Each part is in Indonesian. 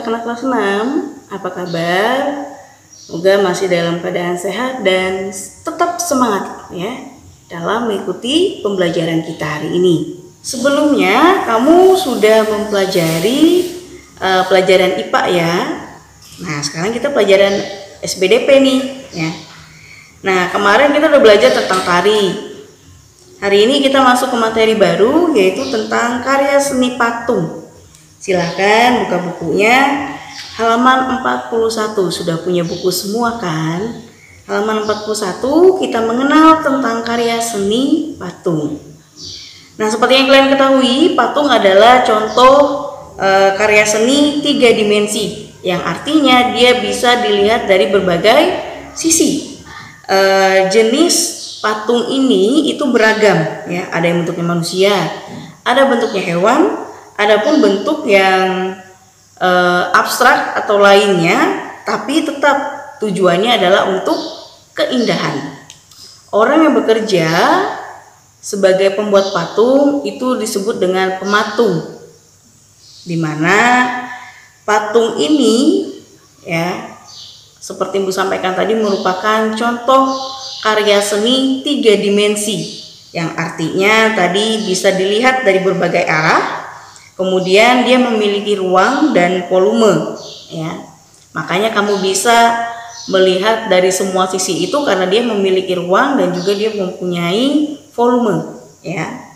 anak-anak kelas 6, apa kabar? Semoga masih dalam keadaan sehat dan tetap semangat ya dalam mengikuti pembelajaran kita hari ini. Sebelumnya kamu sudah mempelajari pelajaran IPA ya. Nah, sekarang kita pelajaran SBDP nih ya. Nah, kemarin kita udah belajar tentang tari. Hari ini kita masuk ke materi baru, yaitu tentang karya seni patung. Silahkan buka bukunya, halaman 41. Sudah punya buku semua kan? Halaman 41 kita mengenal tentang karya seni patung. Nah, seperti yang kalian ketahui, patung adalah contoh karya seni 3 dimensi, yang artinya dia bisa dilihat dari berbagai sisi. Jenis patung ini itu beragam ya, ada yang bentuknya manusia, ada bentuknya hewan, ada pun bentuk yang abstrak atau lainnya, tapi tetap tujuannya adalah untuk keindahan. Orang yang bekerja sebagai pembuat patung itu disebut dengan pematung, dimana patung ini ya, seperti Ibu sampaikan tadi, merupakan contoh karya seni 3 dimensi, yang artinya tadi bisa dilihat dari berbagai arah. Kemudian dia memiliki ruang dan volume ya. Makanya kamu bisa melihat dari semua sisi itu karena dia memiliki ruang dan juga dia mempunyai volume ya.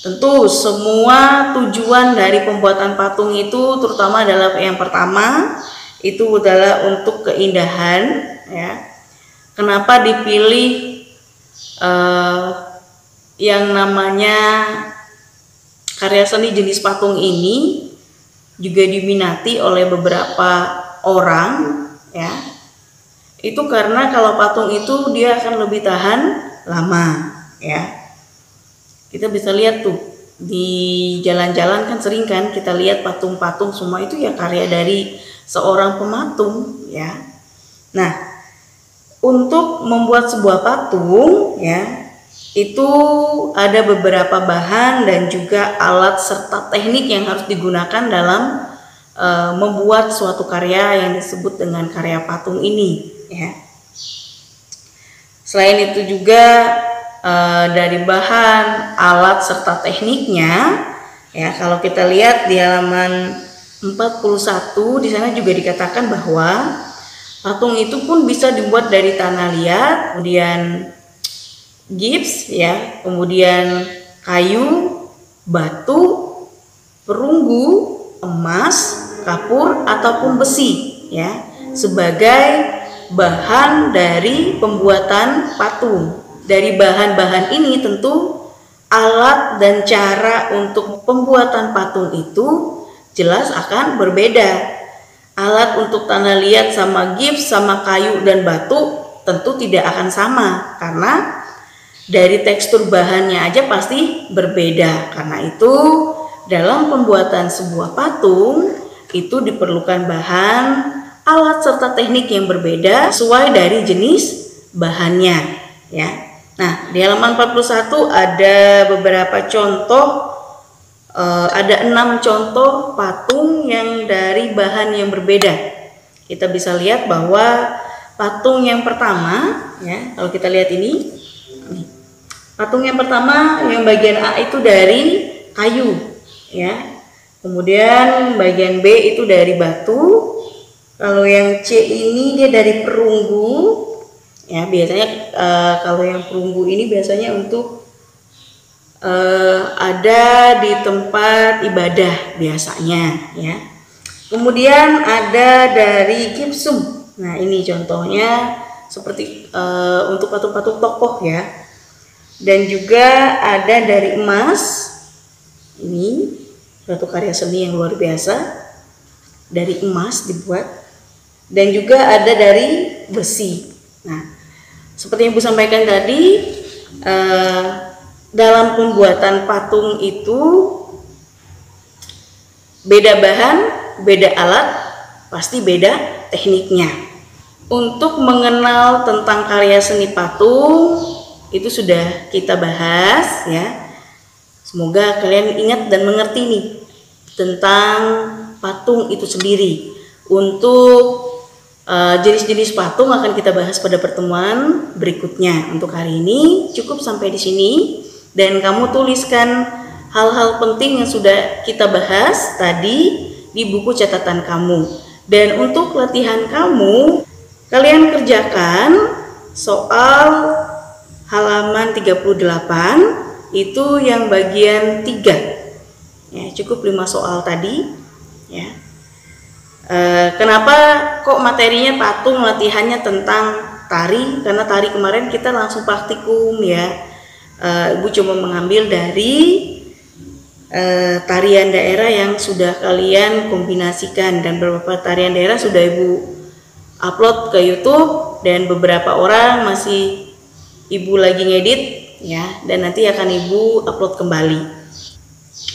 Tentu semua tujuan dari pembuatan patung itu terutama adalah yang pertama itu adalah untuk keindahan ya. Kenapa dipilih yang namanya karya seni jenis patung ini juga diminati oleh beberapa orang ya. Itu karena kalau patung itu dia akan lebih tahan lama ya. Kita bisa lihat tuh di jalan-jalan kan sering kan kita lihat patung-patung, semua itu ya karya dari seorang pematung ya. Nah, untuk membuat sebuah patung ya, itu ada beberapa bahan dan juga alat serta teknik yang harus digunakan dalam membuat suatu karya yang disebut dengan karya patung ini ya. Selain itu juga dari bahan, alat serta tekniknya ya, kalau kita lihat di halaman 41 di sana juga dikatakan bahwa patung itu pun bisa dibuat dari tanah liat, kemudian gips ya, kemudian kayu, batu, perunggu, emas, kapur ataupun besi ya, sebagai bahan dari pembuatan patung. Dari bahan-bahan ini tentu alat dan cara untuk pembuatan patung itu jelas akan berbeda. Alat untuk tanah liat sama gips sama kayu dan batu tentu tidak akan sama karena dari tekstur bahannya aja pasti berbeda. Karena itu dalam pembuatan sebuah patung itu diperlukan bahan, alat serta teknik yang berbeda sesuai dari jenis bahannya ya. Nah, di halaman 41 ada beberapa contoh, ada 6 contoh patung yang dari bahan yang berbeda. Kita bisa lihat bahwa patung yang pertama ya, kalau kita lihat ini, patung yang pertama yang bagian A itu dari kayu ya. Kemudian bagian B itu dari batu. Kalau yang C ini dia dari perunggu. Ya, biasanya kalau yang perunggu ini biasanya untuk ada di tempat ibadah biasanya ya. Kemudian ada dari gipsum. Nah, ini contohnya seperti untuk patung-patung tokoh ya. Dan juga ada dari emas. Ini suatu karya seni yang luar biasa, dari emas dibuat. Dan juga ada dari besi. Nah, seperti yang Ibu sampaikan tadi, dalam pembuatan patung itu beda bahan, beda alat, pasti beda tekniknya. Untuk mengenal tentang karya seni patung itu sudah kita bahas ya. Semoga kalian ingat dan mengerti nih tentang patung itu sendiri. Untuk jenis-jenis patung akan kita bahas pada pertemuan berikutnya. Untuk hari ini cukup sampai di sini, dan kamu tuliskan hal-hal penting yang sudah kita bahas tadi di buku catatan kamu. Dan untuk latihan kamu, kalian kerjakan soal halaman 38 itu yang bagian 3. Ya, cukup 5 soal tadi, ya. Kenapa kok materinya patung, latihannya tentang tari? Karena tari kemarin kita langsung praktikum, ya. Ibu cuma mengambil dari tarian daerah yang sudah kalian kombinasikan, dan beberapa tarian daerah sudah Ibu upload ke YouTube, dan beberapa orang masih Ibu lagi ngedit, ya, dan nanti akan Ibu upload kembali.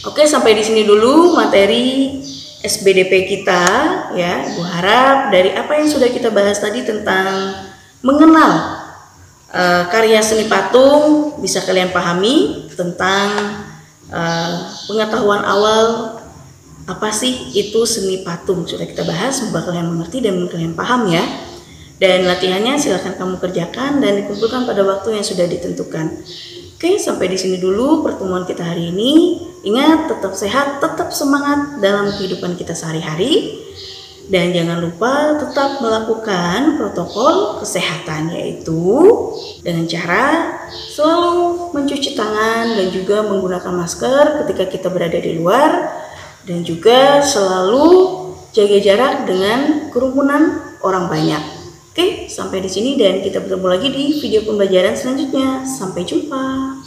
Oke, sampai di sini dulu materi SBDP kita, ya. Ibu harap dari apa yang sudah kita bahas tadi tentang mengenal karya seni patung bisa kalian pahami tentang pengetahuan awal apa sih itu seni patung. Sudah kita bahas, semoga kalian mengerti dan kalian paham, ya. Dan latihannya silahkan kamu kerjakan dan dikumpulkan pada waktu yang sudah ditentukan. Oke, sampai di sini dulu pertemuan kita hari ini. Ingat, tetap sehat, tetap semangat dalam kehidupan kita sehari-hari. Dan jangan lupa tetap melakukan protokol kesehatan, yaitu dengan cara selalu mencuci tangan dan juga menggunakan masker ketika kita berada di luar. Dan juga selalu jaga jarak dengan kerumunan orang banyak. Oke, sampai di sini dan kita bertemu lagi di video pembelajaran selanjutnya. Sampai jumpa.